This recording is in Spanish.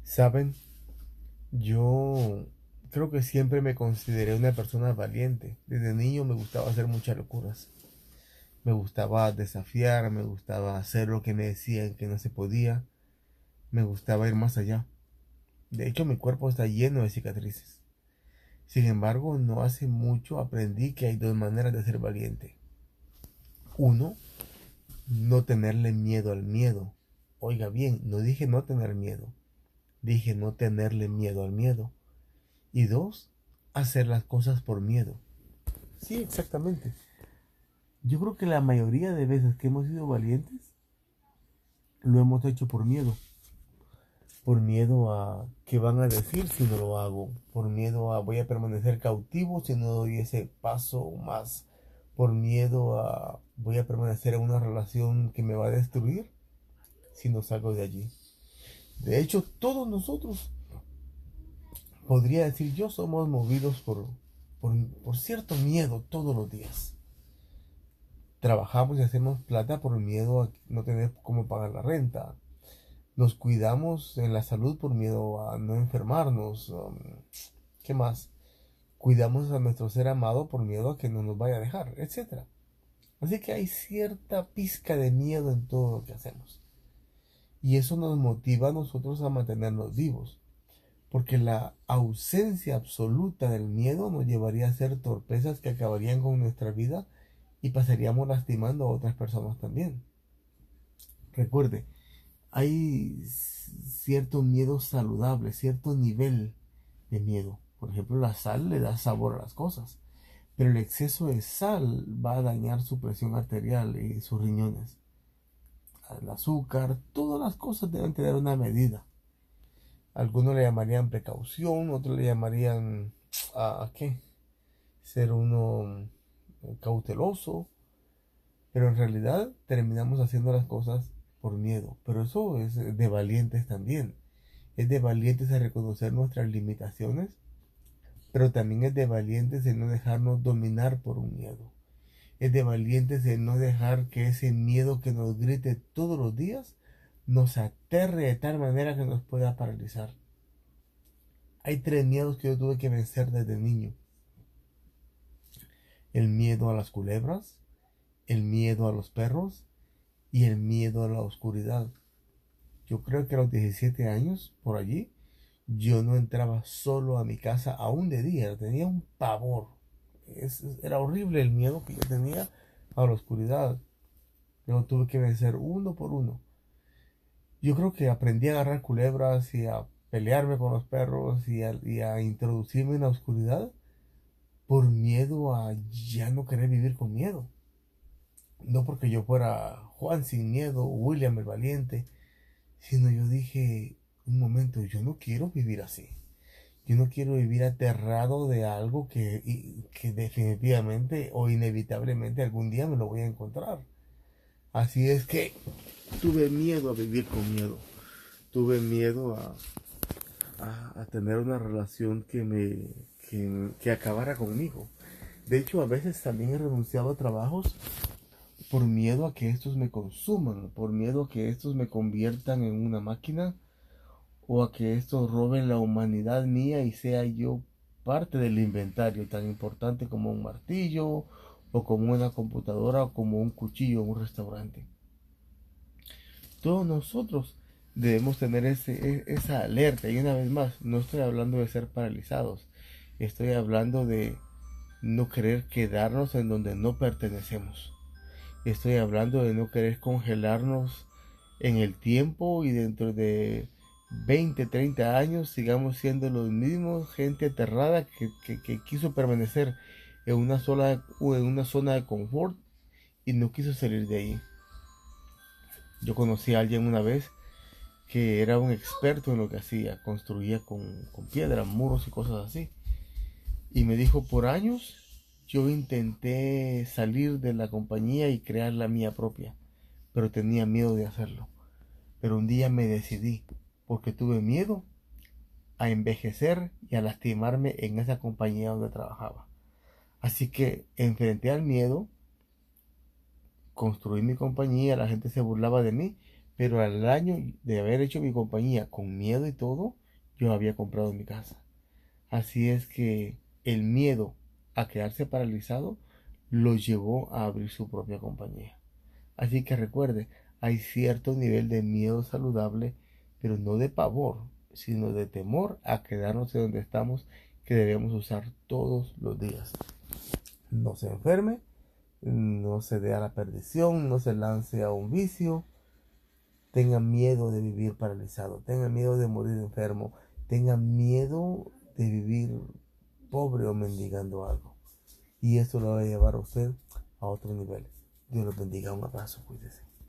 Saben, yo creo que siempre me consideré una persona valiente. Desde niño me gustaba hacer muchas locuras. Me gustaba desafiar, me gustaba hacer lo que me decían que no se podía. Me gustaba ir más allá. De hecho, mi cuerpo está lleno de cicatrices. Sin embargo, no hace mucho aprendí que hay dos maneras de ser valiente. Uno, no tenerle miedo al miedo. Oiga bien, no dije no tener miedo. Dije no tenerle miedo al miedo. Y dos, hacer las cosas por miedo. Sí, exactamente. Yo creo que la mayoría de veces que hemos sido valientes, lo hemos hecho por miedo. Por miedo a qué van a decir si no lo hago. Por miedo a voy a permanecer cautivo si no doy ese paso más. Por miedo a voy a permanecer en una relación que me va a destruir si no salgo de allí. De hecho, todos nosotros, podría decir yo, somos movidos por cierto miedo todos los días. Trabajamos y hacemos plata por miedo a no tener cómo pagar la renta. Nos cuidamos en la salud por miedo a no enfermarnos. ¿Qué más? Cuidamos a nuestro ser amado por miedo a que no nos vaya a dejar, etcétera. Así que hay cierta pizca de miedo en todo lo que hacemos. Y eso nos motiva a nosotros a mantenernos vivos. Porque la ausencia absoluta del miedo nos llevaría a hacer torpezas que acabarían con nuestra vida y pasaríamos lastimando a otras personas también. Recuerde, hay cierto miedo saludable, cierto nivel de miedo. Por ejemplo, la sal le da sabor a las cosas, pero el exceso de sal va a dañar su presión arterial y sus riñones. El azúcar, todas las cosas deben tener una medida. Algunos le llamarían precaución, otros le llamarían ¿a qué? Ser uno cauteloso, pero en realidad terminamos haciendo las cosas por miedo. Pero eso es de valientes también. Es de valientes a reconocer nuestras limitaciones, pero también es de valientes en no dejarnos dominar por un miedo. Es de valientes en no dejar que ese miedo que nos grite todos los días nos aterre de tal manera que nos pueda paralizar. Hay tres miedos que yo tuve que vencer desde niño. El miedo a las culebras, el miedo a los perros y el miedo a la oscuridad. Yo creo que a los 17 años, por allí, yo no entraba solo a mi casa, aún de día, tenía un pavor. Era horrible el miedo que yo tenía a la oscuridad. Yo tuve que vencer uno por uno. Yo creo que aprendí a agarrar culebras y a pelearme con los perros y a introducirme en la oscuridad por miedo a ya no querer vivir con miedo. No porque yo fuera Juan sin miedo, William el valiente, sino yo dije, un momento, yo no quiero vivir así. Yo no quiero vivir aterrado de algo que definitivamente o inevitablemente algún día me lo voy a encontrar. Así es que tuve miedo a vivir con miedo. Tuve miedo a tener una relación que acabara conmigo. De hecho, a veces también he renunciado a trabajos por miedo a que estos me consuman, por miedo a que estos me conviertan en una máquina o a que estos roben la humanidad mía y sea yo parte del inventario tan importante como un martillo o como una computadora o como un cuchillo en un restaurante. Todos nosotros debemos tener esa alerta y una vez más, no estoy hablando de ser paralizados, estoy hablando de no querer quedarnos en donde no pertenecemos. Estoy hablando de no querer congelarnos en el tiempo y dentro de 20, 30 años sigamos siendo los mismos, gente aterrada que quiso permanecer en una zona de confort y no quiso salir de ahí. Yo conocí a alguien una vez que era un experto en lo que hacía, construía con piedra, muros y cosas así. Y me dijo, por años yo intenté salir de la compañía y crear la mía propia, pero tenía miedo de hacerlo. Pero un día me decidí, porque tuve miedo a envejecer y a lastimarme en esa compañía donde trabajaba. Así que enfrenté al miedo, construí mi compañía, la gente se burlaba de mí, Pero al año de haber hecho mi compañía con miedo y todo, yo había comprado mi casa. Así es que el miedo a quedarse paralizado lo llevó a abrir su propia compañía. Así que recuerde, hay cierto nivel de miedo saludable, pero no de pavor, sino de temor a quedarnos en donde estamos, que debemos usar todos los días. No se enferme, no se dé a la perdición, no se lance a un vicio, tenga miedo de vivir paralizado, tenga miedo de morir enfermo, tenga miedo de vivir pobre o mendigando algo. Y esto lo va a llevar a usted a otro nivel. Dios los bendiga. Un abrazo, cuídese.